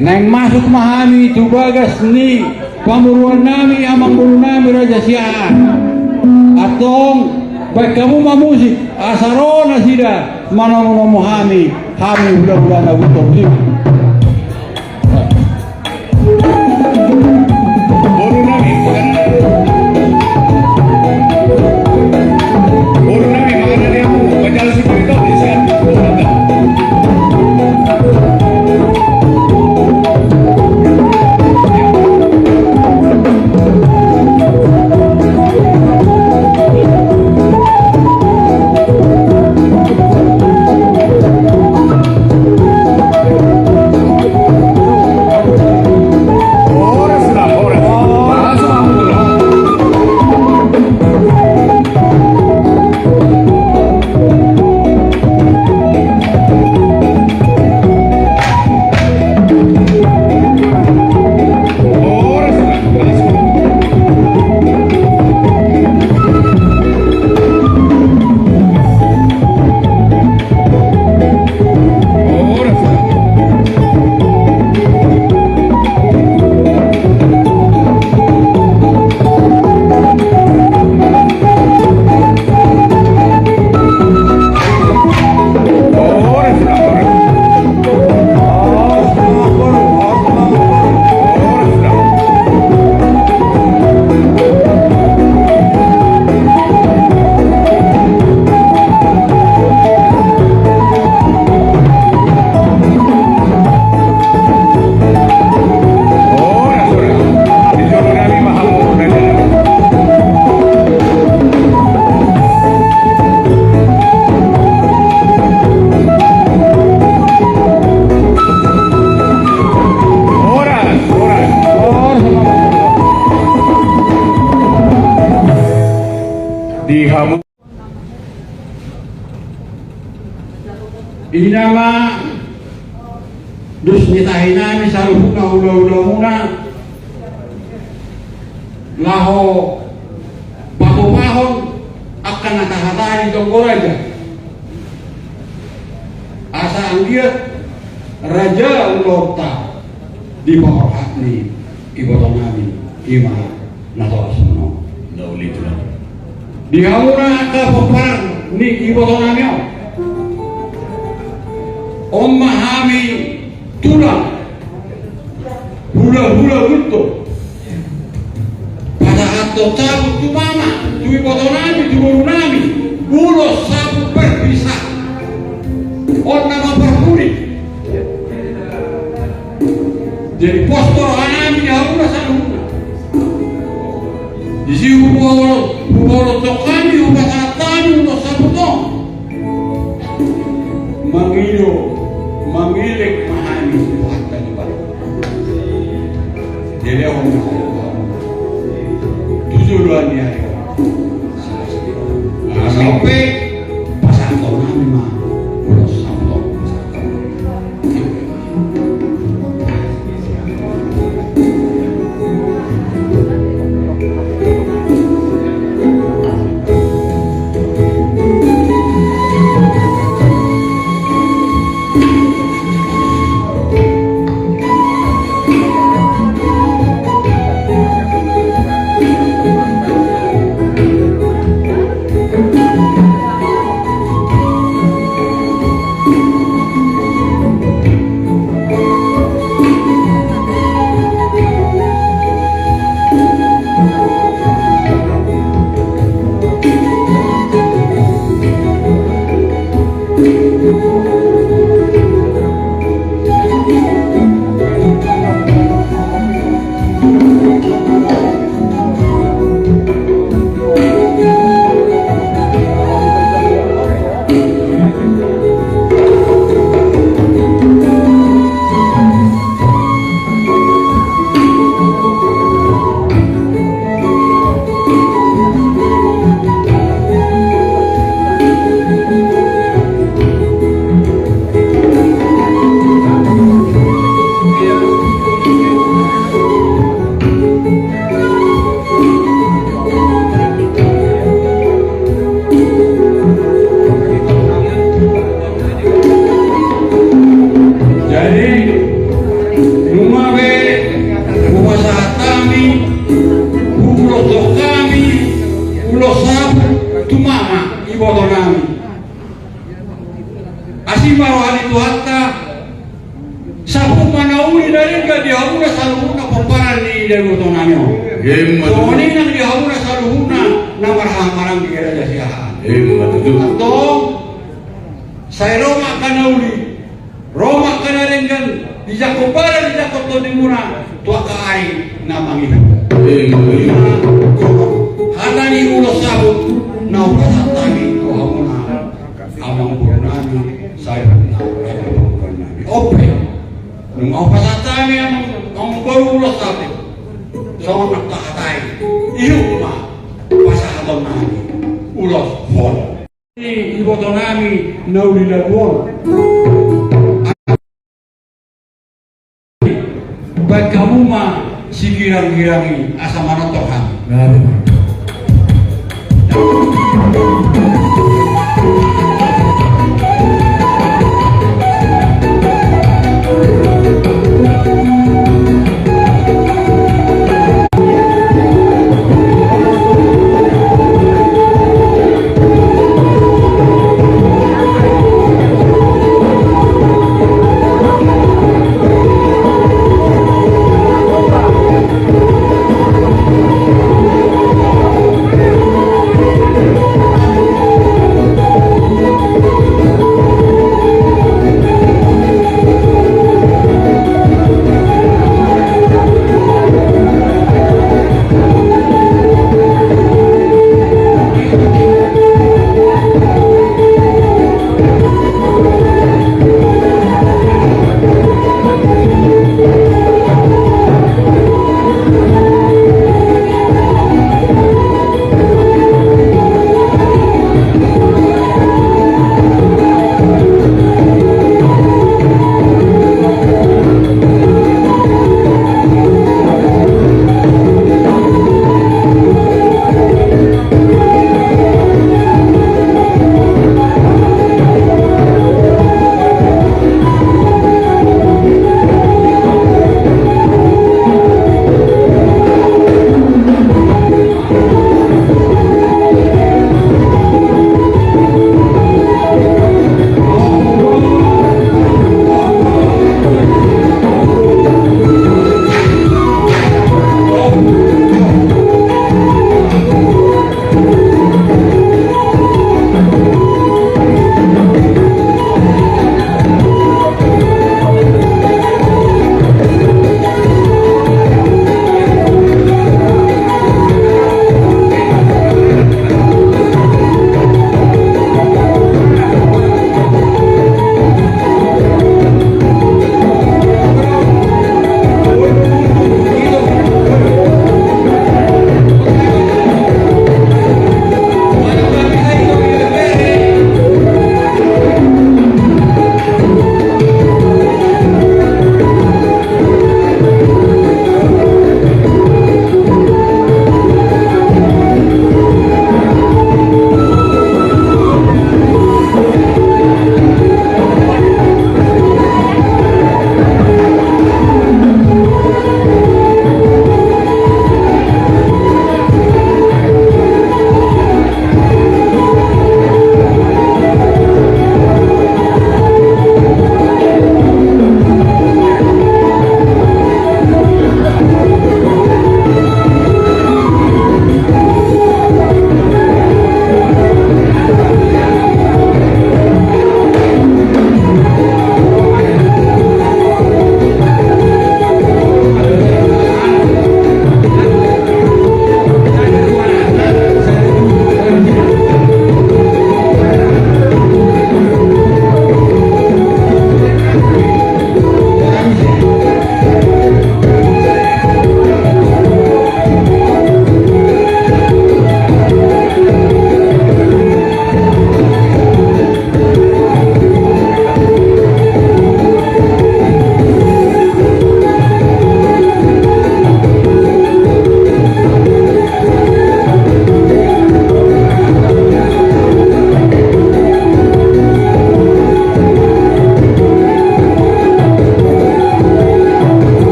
Neng masuk mahami itu bagas ni pamuruan nami amang bulu nami raja siaan atong baik kamu mamusik asarona sida mana mau mohami kami bulan-bulan Agustus bulu nami makanya dia mau baca seperti itu siap. Inama dus nitahina mi saruhuna ula-ula muna laho pahon akan nakahatari tonggo raja asa anggiat raja ulota di bawah hatni ibadah nabi ima natosuno naulitulah dihamura ka peperang ni ibadah nabi Om mahami tulang hula-hula itu pada atau cabut tu mama tu ibotonami tu borunami ulo sabu berpisah on nama berpuri jadi postor anami haruna sanuna di sini huboro tokani hubasatani ulo sabu tong memilik mahami harta di bawah. Jadi orang tujuh dua ni hari. Sampai pasal tahun kami mah udah sampai. ka dihauna saluhuna pamparan ni Dewi Tonanyo. Soalnya nang dihauna saluhuna na marang-marang di Raja Siahaan. Atong saya Roma kanauli, Roma kanalenggan di Jakobara di Jakob di Muna tua kai na mangihu. Hana ni ulo sabut na upasatami ko hamuna amang purnami saya na purnami. Ope, nung upasatami amang ulo sabut so nakakatay iyo ma pasahaton nami ulos hol. Iboto nami nauli labuan. Baik kamu mah si girang-girangi asa mana Tuhan.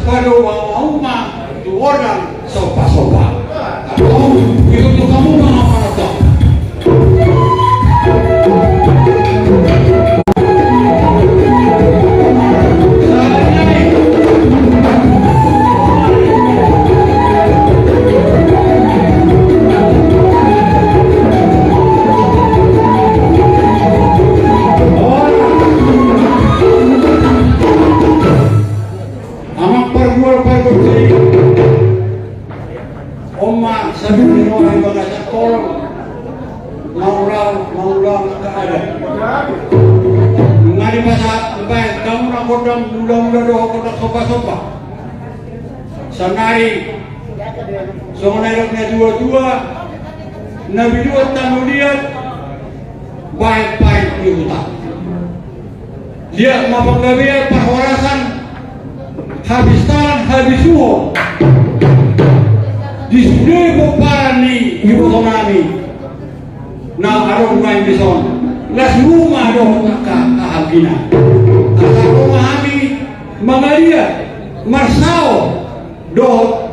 pada uma tu orang sopa-sopa. Atau itu kamu mana tahu? Oma sabi ni orang baga sa kolong maulang keadaan. Ngari masa baik kamu nak kodam mula-mula doh kodak sopa-sopa. Sanai songonai dua-dua Nabi dua tamu dia baik-baik di hutan. Dia mapaggabi perhorasan habis tahan habis suho. Di sini bupani ibu konami, na arong main bison, las rumah doh kahagina, asal rumah kami Mangalia, Marsao, doh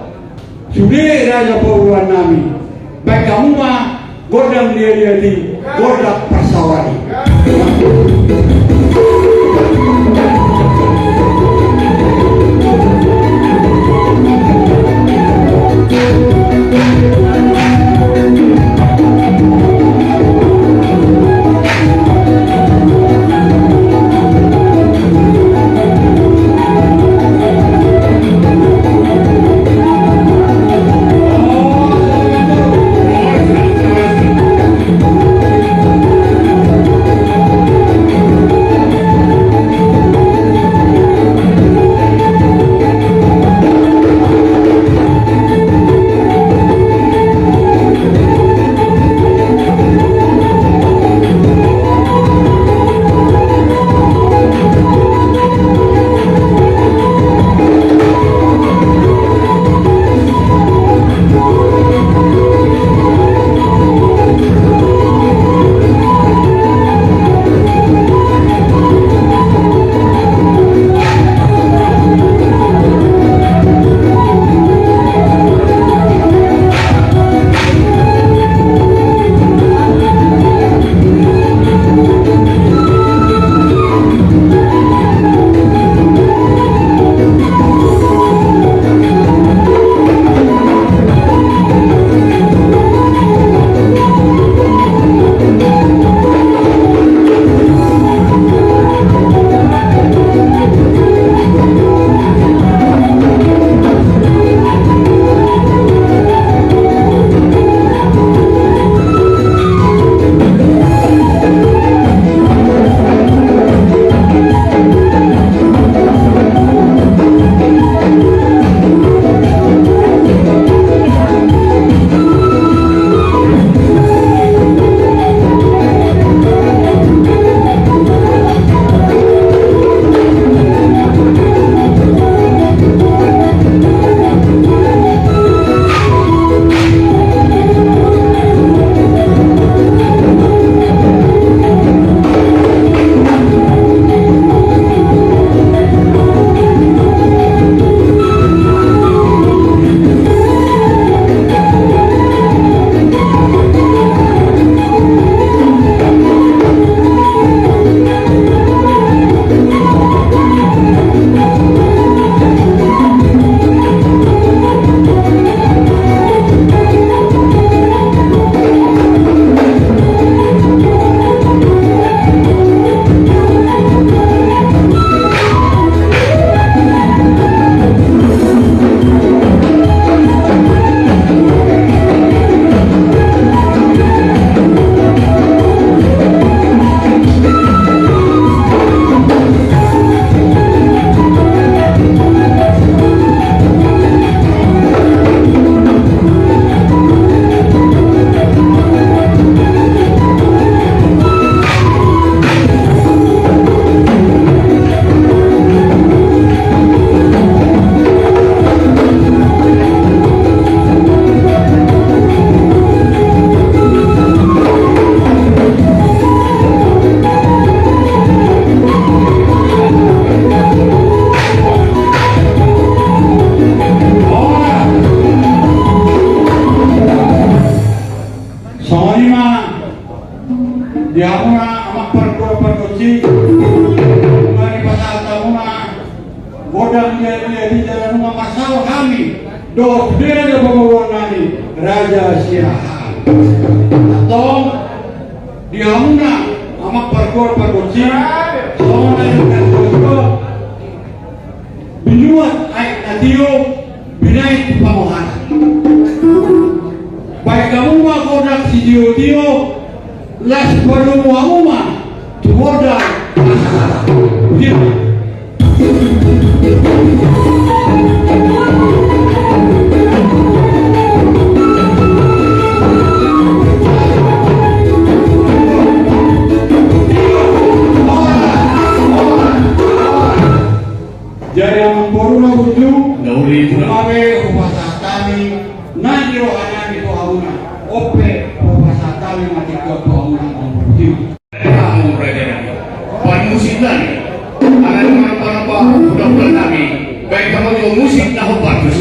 sudah raja pawuan nami, baik kamu mah godang dia di godak persawari. dalam masalah kami dok dia pemuluhan nani Raja Siahaan atau diamuna amak parkor parkoci sama dengan parkor binuat ay natio binay pamuhan baik kamu mah kodak si Tio las baru kamu mah tuoda gitu. Jaya memboruna buju Nauli pula. Mabe upasatami nanti rohani itu hauna ope upasatami mati ke hauna buju Kamu raja nami. Pan musik nami. Anak apa budak-budak nami. Baik kamu juga musik nah bagus.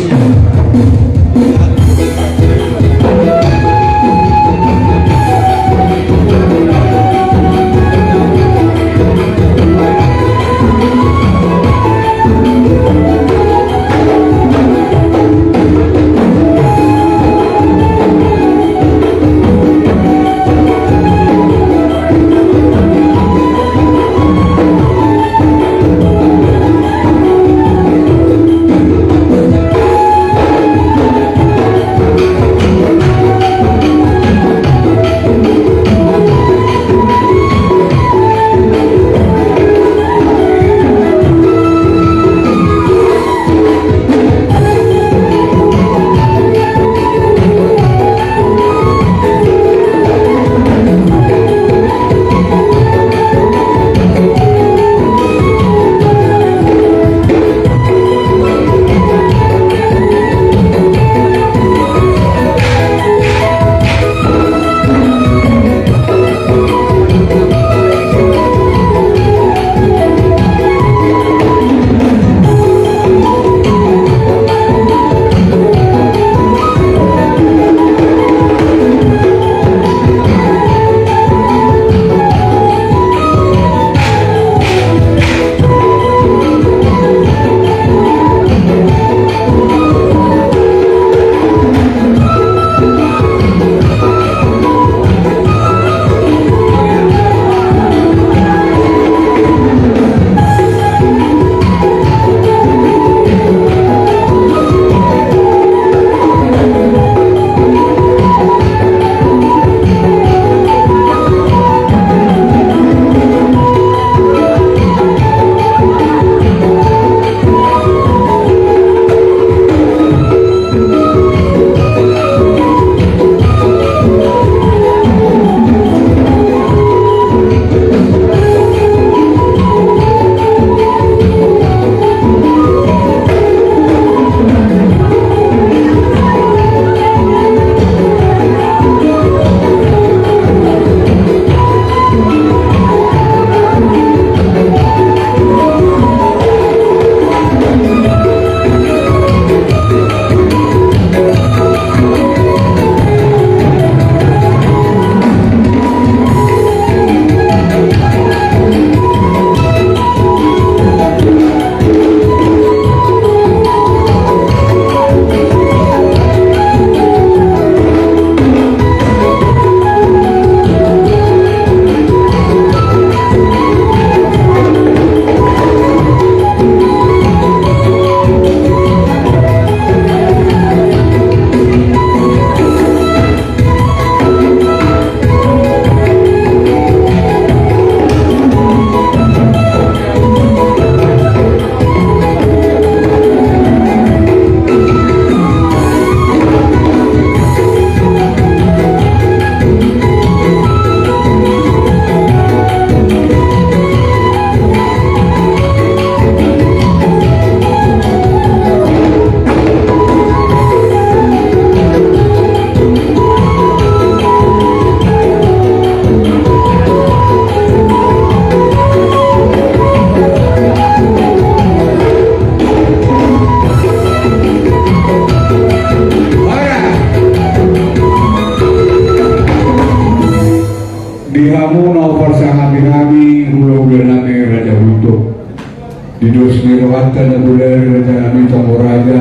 lewatan na bulan raja namin Tomoraja,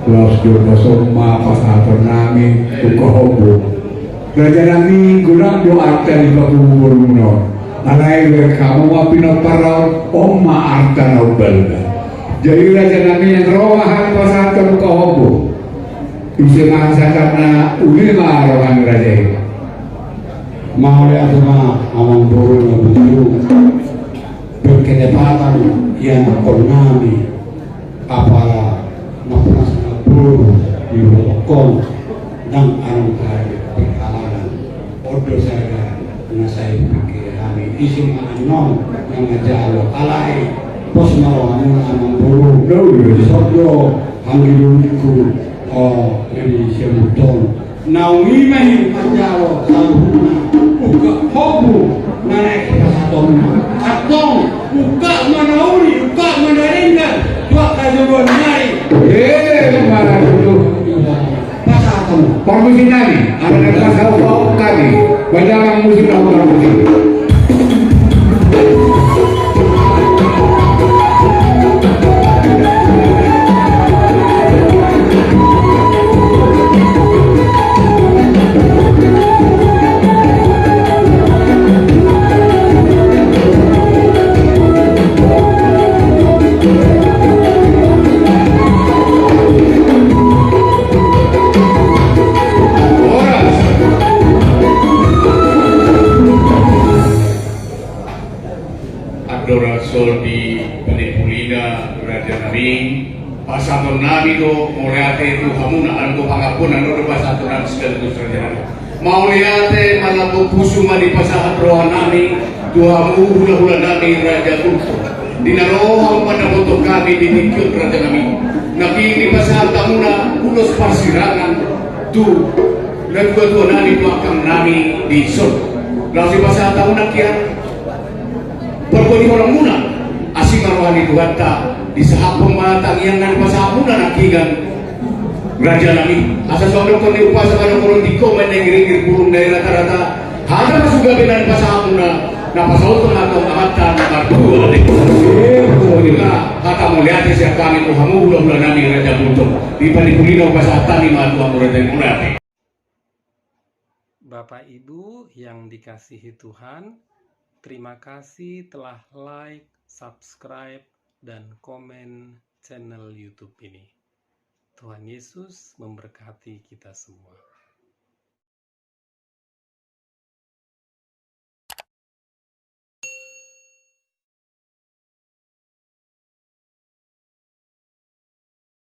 Laos Jota Soma, Pasator namin, Ukahobo. Raja namin gulang do arta ni Pakubur Muno. Alay kamu mga pinaparaw o maarta na ubalga. Jadi raja namin yang rawahan Pasator Ukahobo. Bisa masasak na uli maarawan raja itu. Mahal atma amang buru na buju berketepatan yang konami apa napas na buru di rokok dan arang kari berkalaran odo saga na saya pikir kami isim anon yang ngejalo alai pos marawan amang buru sodo hanggiluliku jadi sebuton naungi mahin ngejalo saluhuna buka hobu naik pasaton atong buka manauri buka manaringan dua kajuan naik mana dulu pasaton permisi kami ada pasal kami banyak musik orang musik Rasul di Penipulina Raja Nabi Pasaton Nabi do Moriate itu hamuna algo pangapunan do Pasaton Nabi sekaligus Raja Nabi Mauliate malabu pusuma di pasahat rohan Nabi Tuhamu hula-hula Nabi Raja Kulto dinarohang pada bentuk kami di tikyut Raja Nabi Nabi di pasahat tamuna ulos persirangan tu dan dua Nabi tuakang Nabi di Sol lalu di pasahat tamuna kia perkoni orang muna asing marwani tuhatta di sahap pematang yang nang pasahap muna nakigan raja nami asal suami koni upasa kada koron di komen yang giring burung dari rata-rata hanya masuk gabinan pasahap muna na pasahap atau amatan berdua inilah kata mulia siap kami tuhamu hula-hula nami raja buntung di Panipulina pasahap tani matuang raja mulati. Bapak Ibu yang dikasihi Tuhan, terima kasih telah like, subscribe, dan komen channel YouTube ini. Tuhan Yesus memberkati kita semua.